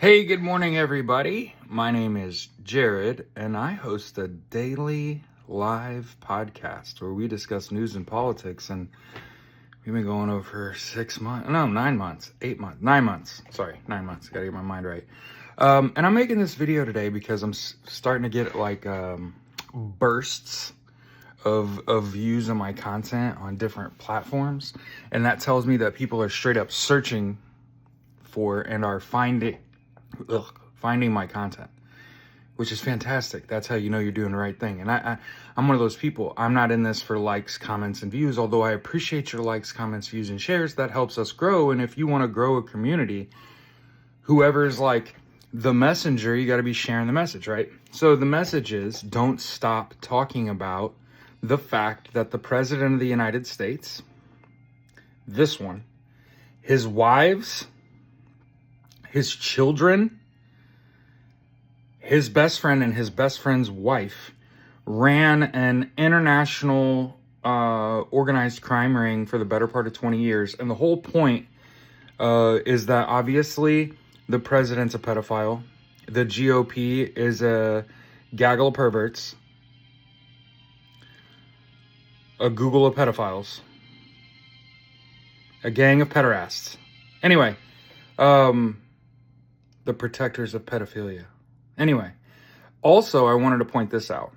Hey, good morning, everybody. My name is Jared, and I host a daily live podcast where we discuss news and politics. And we've been going over 6 months, no, 9 months, 8 months, 9 months. Sorry, 9 months. Gotta get my mind right. And I'm making this video today because I'm starting to get like bursts of views on my content on different platforms, and that tells me that people are straight up searching for and are finding my content, which is fantastic. That's how you know you're doing the right thing. And I'm one of those people. I'm not in this for likes, comments, and views, although I appreciate your likes, comments, views, and shares. That helps us grow. And if you want to grow a community, whoever's like the messenger, you got to be sharing the message, right? So the message is, don't stop talking about the fact that the President of the United States, this one, his wives, his children, his best friend, and his best friend's wife ran an international organized crime ring for the better part of 20 years. And the whole point is that obviously the president's a pedophile. The GOP is a gaggle of perverts, a Google of pedophiles, a gang of pederasts. Anyway, the protectors of pedophilia. Anyway, also I wanted to point this out.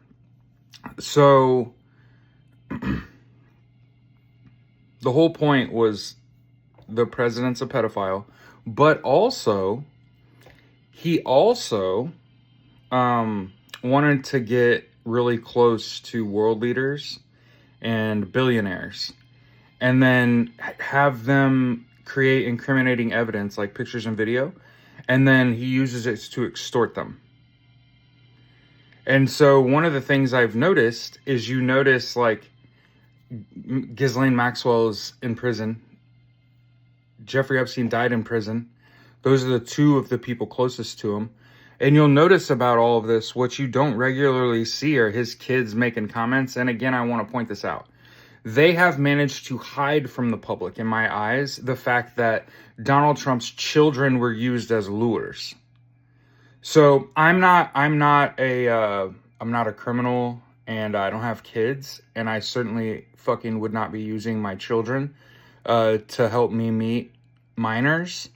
So the whole point was the president's a pedophile, but also he also wanted to get really close to world leaders and billionaires, and then have them create incriminating evidence like pictures and video, and then he uses it to extort them. And so one of the things I've noticed is, you notice like Ghislaine Maxwell is in prison. Jeffrey Epstein died in prison. Those are the two of the people closest to him. And you'll notice about all of this, what you don't regularly see are his kids making comments. And again, I want to point this out. They have managed to hide from the public, in my eyes, the fact that Donald Trump's children were used as lures. So I'm not a criminal, and I don't have kids, and I certainly fucking would not be using my children to help me meet minors.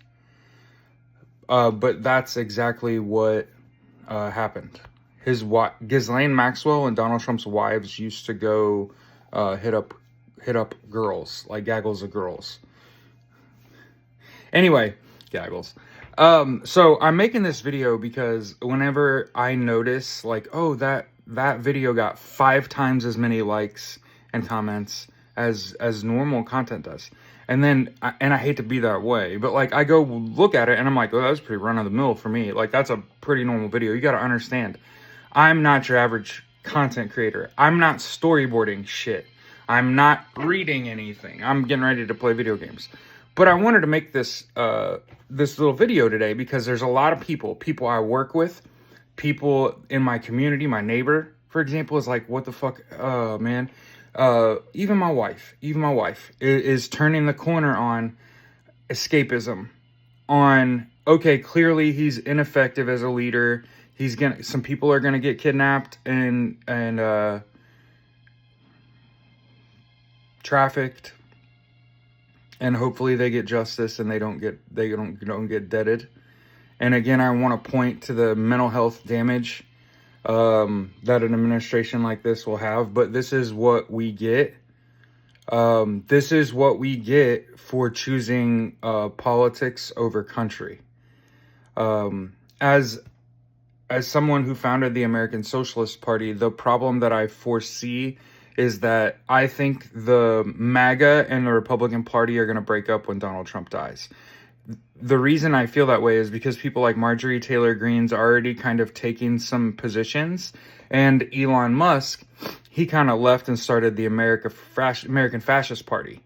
But that's exactly what happened. Ghislaine Maxwell and Donald Trump's wives used to go hit up girls, like gaggles of girls. Anyway, gaggles. So I'm making this video because whenever I notice like, oh, that video got 5 times as many likes and comments as normal content does. And then, I hate to be that way, but like I go look at it and I'm like, oh, that's pretty run of the mill for me. Like that's a pretty normal video. You got to understand, I'm not your average content creator. I'm not storyboarding shit. I'm not reading anything. I'm getting ready to play video games. But I wanted to make this this little video today because there's a lot of people I work with, people in my community. My neighbor, for example, is like, what the fuck, man? Even my wife is turning the corner on escapism, on, okay, clearly he's ineffective as a leader. Some people are gonna get kidnapped and trafficked, and hopefully they get justice and they don't get deaded. And again, I want to point to the mental health damage that an administration like this will have. But this is what we get. This is what we get for choosing politics over country. As someone who founded the American Socialist Party, the problem that I foresee is that I think the MAGA and the Republican Party are going to break up when Donald Trump dies. The reason I feel that way is because people like Marjorie Taylor Greene's already kind of taking some positions, and Elon Musk, he kind of left and started the American Fascist Party.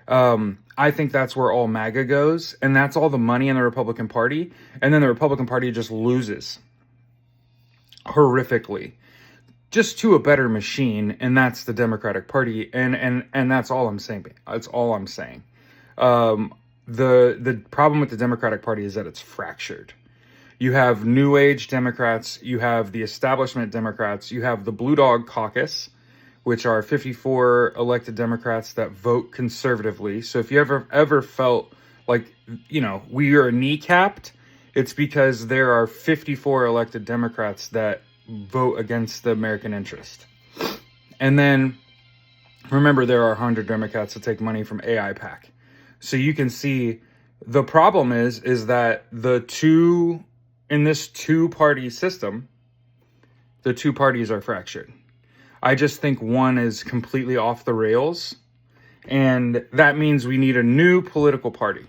I think that's where all MAGA goes, and that's all the money in the Republican Party, and then the Republican Party just loses horrifically, just to a better machine, and that's the Democratic Party, and that's all I'm saying. That's all I'm saying. The problem with the Democratic Party is that it's fractured. You have New Age Democrats, you have the establishment Democrats, you have the Blue Dog Caucus, which are 54 elected Democrats that vote conservatively. So if you ever felt like, we are kneecapped, it's because there are 54 elected Democrats that vote against the American interest. And then remember, there are 100 Democrats that take money from AIPAC. So you can see the problem is that in this two-party system, the two parties are fractured. I just think one is completely off the rails, and that means we need a new political party.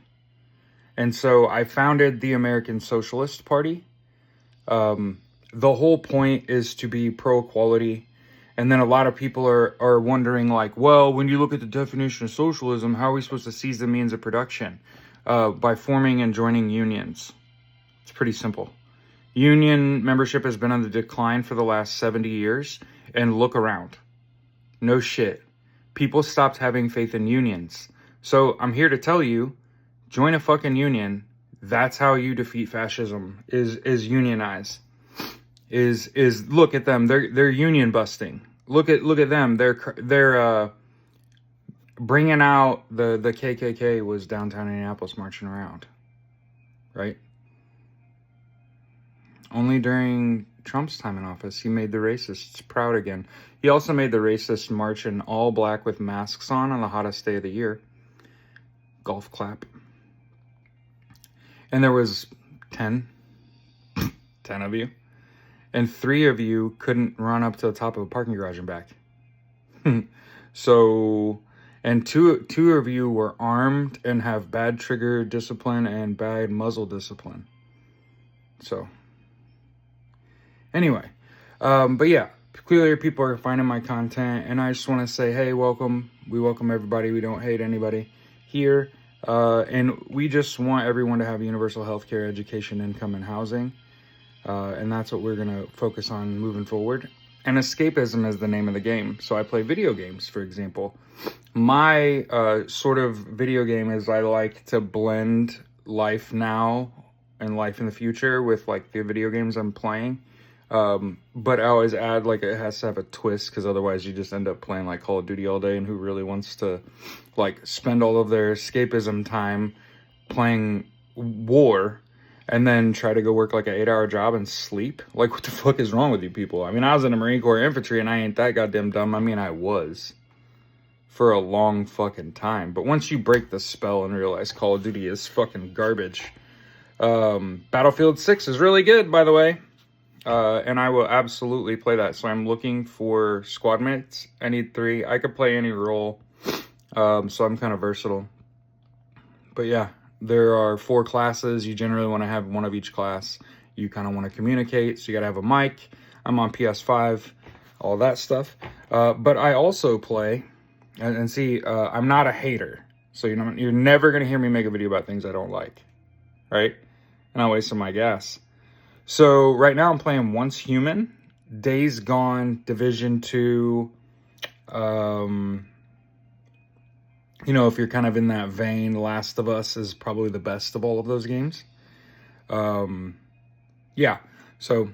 And so I founded the American Socialist Party. The whole point is to be pro-equality. And then a lot of people are wondering, like, well, when you look at the definition of socialism, how are we supposed to seize the means of production? By forming and joining unions. It's pretty simple. Union membership has been on the decline for the last 70 years, and look around. No shit. People stopped having faith in unions. So I'm here to tell you, join a fucking union. That's how you defeat fascism, is unionize. Is look at them. They're union busting. Look at them. They're bringing out the KKK was downtown Indianapolis marching around, right? Only during Trump's time in office, he made the racists proud again. He also made the racists march in all black with masks on the hottest day of the year. Golf clap. And there was 10 of you. And 3 of you couldn't run up to the top of a parking garage and back. So, and two of you were armed and have bad trigger discipline and bad muzzle discipline. So, anyway, but yeah, clearly people are finding my content, and I just want to say, hey, welcome. We welcome everybody. We don't hate anybody here. And we just want everyone to have universal health care, education, income, and housing. And that's what we're going to focus on moving forward. And escapism is the name of the game. So I play video games, for example. My sort of video game is I like to blend life now and life in the future with like the video games I'm playing. But I always add like it has to have a twist, because otherwise you just end up playing like Call of Duty all day, and who really wants to like spend all of their escapism time playing war and then try to go work like an 8-hour job and sleep? Like, what the fuck is wrong with you people? I mean, I was in the Marine Corps infantry, and I ain't that goddamn dumb. I mean, I was for a long fucking time. But once you break the spell and realize Call of Duty is fucking garbage. Battlefield 6 is really good, by the way. And I will absolutely play that. So I'm looking for squad mates. I need 3. I could play any role. So I'm kind of versatile. But yeah, there are 4 classes. You generally want to have one of each class. You kind of want to communicate. So you got to have a mic. I'm on PS5, all that stuff. But I also play, and see, I'm not a hater. So you're never going to hear me make a video about things I don't like. Right? And I'm wasting my gas. So right now I'm playing Once Human, Days Gone, Division 2. If you're kind of in that vein, Last of Us is probably the best of all of those games. Yeah, so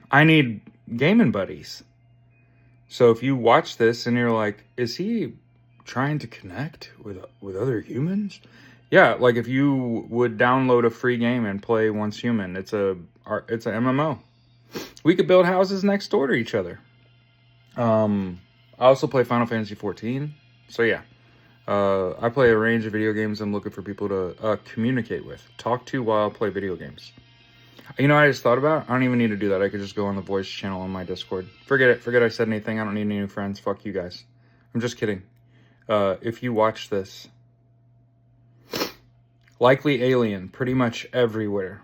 I need gaming buddies. So if you watch this and you're like, is he trying to connect with other humans? Yeah, like if you would download a free game and play Once Human, it's a MMO. We could build houses next door to each other. I also play Final Fantasy 14. So yeah, I play a range of video games I'm looking for people to communicate with, talk to while I play video games. I just thought about, I don't even need to do that. I could just go on the voice channel on my Discord. Forget it. Forget I said anything. I don't need any new friends. Fuck you guys. I'm just kidding. If you watch this, likely alien pretty much everywhere.